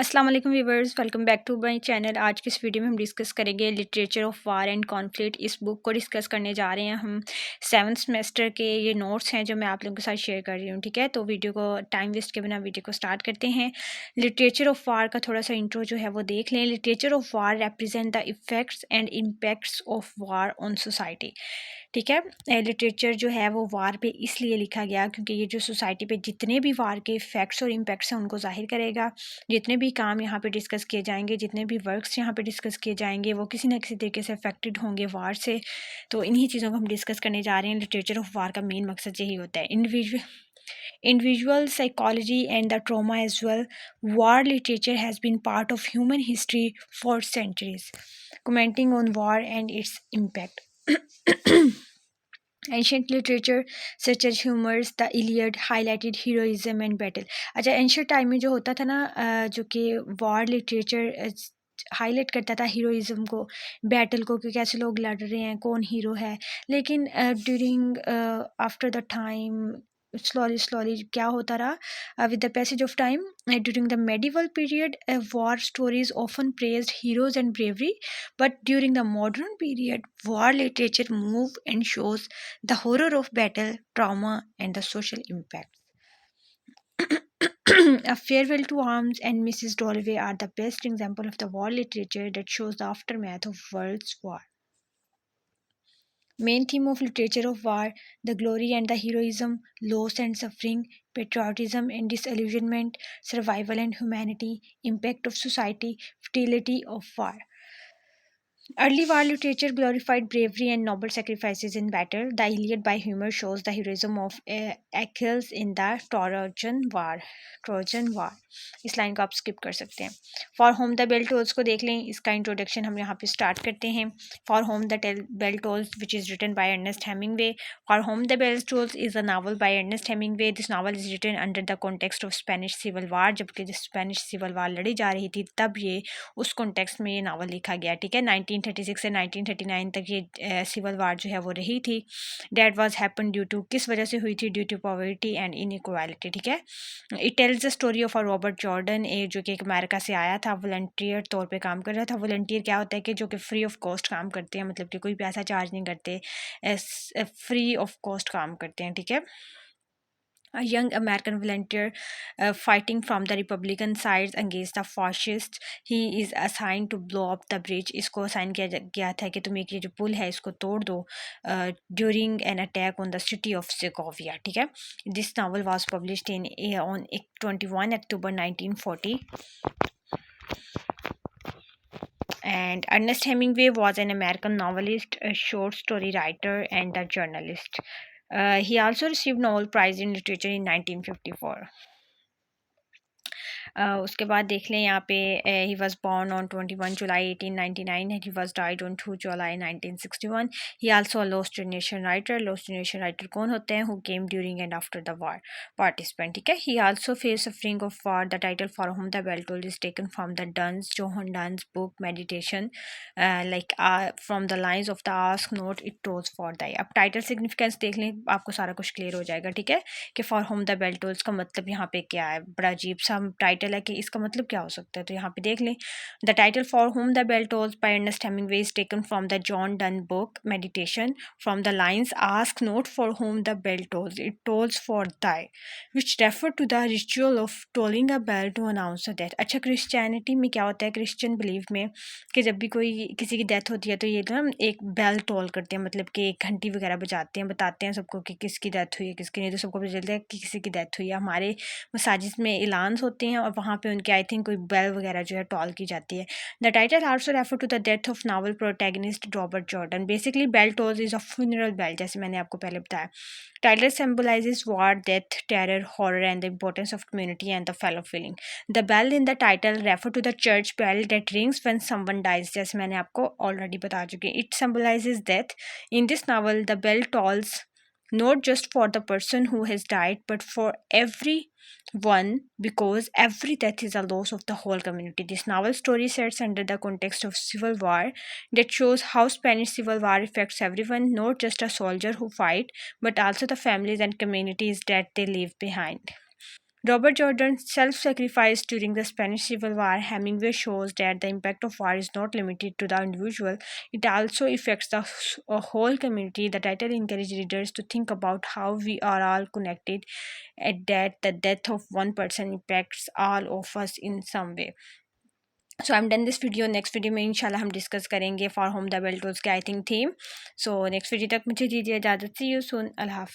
अस्सलाम वालेकुम viewers, welcome back to my channel. आज की इस वीडियो में हम डिस्कस करेंगे literature of war and conflict. इस बुक को डिस्कस करने जा रहे हैं हम। 7th सेमेस्टर के ये नोट्स हैं जो मैं आप लोगों के साथ शेयर कर रही हूँ, ठीक है। तो वीडियो को टाइम वेस्ट के बिना वीडियो को स्टार्ट करते हैं। लिटरेचर ऑफ वार का थोड़ा सा इंट्रो जो है वो देख लें। Literature of war represent the effects and impacts of war on society, ठीक है। लिटरेचर जो है वो वार पे इसलिए लिखा गया क्योंकि ये जो सोसाइटी पे जितने भी वार के इफ़ेक्ट्स और इम्पैक्ट्स हैं उनको ज़ाहिर करेगा। जितने भी काम यहाँ पे डिस्कस किए जाएंगे, जितने भी वर्क्स यहाँ पे डिस्कस किए जाएंगे, वो किसी न किसी तरीके से अफेक्टेड होंगे वार से। तो इन्हीं चीज़ों को हम डिस्कस करने जा रहे हैं। लिटरेचर ऑफ वार का मेन मकसद यही होता है, individual psychology and the trauma as well. War literature has been part of human history for centuries, commenting on war and its impact. Ancient literature such as Homer's The Iliad highlighted heroism and battle. अच्छा, ancient time में जो होता था ना, जो कि war literature highlight करता था हीरोइज्म को, बैटल को, कि कैसे लोग लड़ रहे हैं, कौन हीरो है। लेकिन during after the time slowly क्या होता रहा, with the passage of time, during the medieval period, war stories often praised heroes and bravery, but during the modern period, war literature move and shows the horror of battle, trauma, and the social impact. A Farewell to Arms and Mrs. Dalloway are the best example of the war literature that shows the aftermath of World's War. Main theme of literature of war, the glory and the heroism, loss and suffering, patriotism and disillusionment, survival and humanity, impact of society, futility of war. Early war literature glorified bravery and noble sacrifices in battle. The Iliad by Homer shows the heroism of Achilles in the Trojan War. इस line को आप skip कर सकते हैं। For whom the bell tolls को देख लें, इसका इंट्रोडक्शन हम यहाँ पे स्टार्ट करते हैं। For whom the bell tolls which is written by Ernest Hemingway. For whom the bell tolls is a novel by Ernest Hemingway. This novel is written under the context of Spanish civil war. जबकि जब Spanish civil वार लड़ी जा रही थी तब ये उस context में ये नावल लिखा गया, ठीक है। 1936 से 1939 तक ये सिविल वार जो है वो रही थी। That was happen due to, किस वजह से हुई थी? Due to poverty and inequality, ठीक है। It tells the story of a Robert Jordan, जो कि एक अमेरिका से आया था, वॉलंटियर तौर पे काम कर रहा था। वॉलंटियर क्या होता है कि जो कि फ्री ऑफ कॉस्ट काम करते हैं, मतलब कि कोई पैसा चार्ज नहीं करते, फ्री ऑफ कॉस्ट काम करते हैं, ठीक है। A young American volunteer fighting from the Republican sides against the fascists. He is assigned to blow up the bridge. इसको असाइन किया गया था कि तुम एक ये जो पुल है इसको तोड़ दो during an attack on the city of Segovia, ठीक है। This novel was published on 21 October 1940. And Ernest Hemingway was an American novelist, a short story writer, and a journalist. He also received Nobel Prize in Literature in 1954. उसके बाद देख लें यहाँ पे, he was born on 21 July 1899 and he was died on 2 July 1961. He also a lost generation writer. Lost generation writer कौन होते हैं? Who came during and after the war participant, ठीक है। He also face suffering of war. The title for whom the bell told is taken from the Donne's John Donne's book meditation, like from the lines of the ask note it tolls for thee. अब title significance देख लें, आपको सारा कुछ clear हो जाएगा, ठीक है, कि for whom the bell tolls का मतलब यहाँ पे क्या है। बड़ा अजीब सा टाइटल है कि इसका मतलब क्या हो सकता है, तो यहाँ पे देख लें। The title for whom the bell tolls by Ernest Hemingway is taken from the John Donne book meditation, from the lines ask not for whom the bell tolls it tolls for thee, which refer to the ritual of tolling a bell to announce a death. अच्छा, Christianity में क्या होता है, Christian believe में कि जब भी कोई किसी की डेथ होती है तो ये ना एक बेल टोल करते हैं, मतलब कि एक घंटी वगैरह बजाते हैं, बताते हैं सबको कि किसकी डेथ हुई है, किसकी नहीं, तो सबको पता चलता है कि किसी की डेथ हुई है। हमारे मसाजिद में ऐलान्स होते हैं और वहाँ पे उनके आई थिंक कोई बेल वगैरह जो है टॉल की जाती है। The title also refer to the death of novel protagonist Robert Jordan. Basically bell tolls is a funeral bell, जैसे मैंने आपको पहले बताया। Title symbolizes war, death, terror, horror, and the importance of community and the fellow feeling. The bell in the title refer to the church bell that rings when someone dies, जैसे मैंने आपको already बता चुकी। It symbolizes death. In this novel, the bell tolls not just for the person who has died, but for everyone, because every death is a loss of the whole community. This novel story sets under the context of civil war that shows how Spanish civil war affects everyone, not just a soldier who fight, but also the families and communities that they leave behind. Robert Jordan's self sacrifice during the Spanish Civil War. Hemingway shows that the impact of war is not limited to the individual, it also affects the a whole community. The title encourages readers to think about how we are all connected, and that the death of one person impacts all of us in some way. So I'm done this video. Next video में इंशाल्लाह हम discuss करेंगे for whom the bell tolls के I think theme. So next video तक मुझे दीजिए इजाज़त. सी you soon. अल्लाह हाफ़िज़.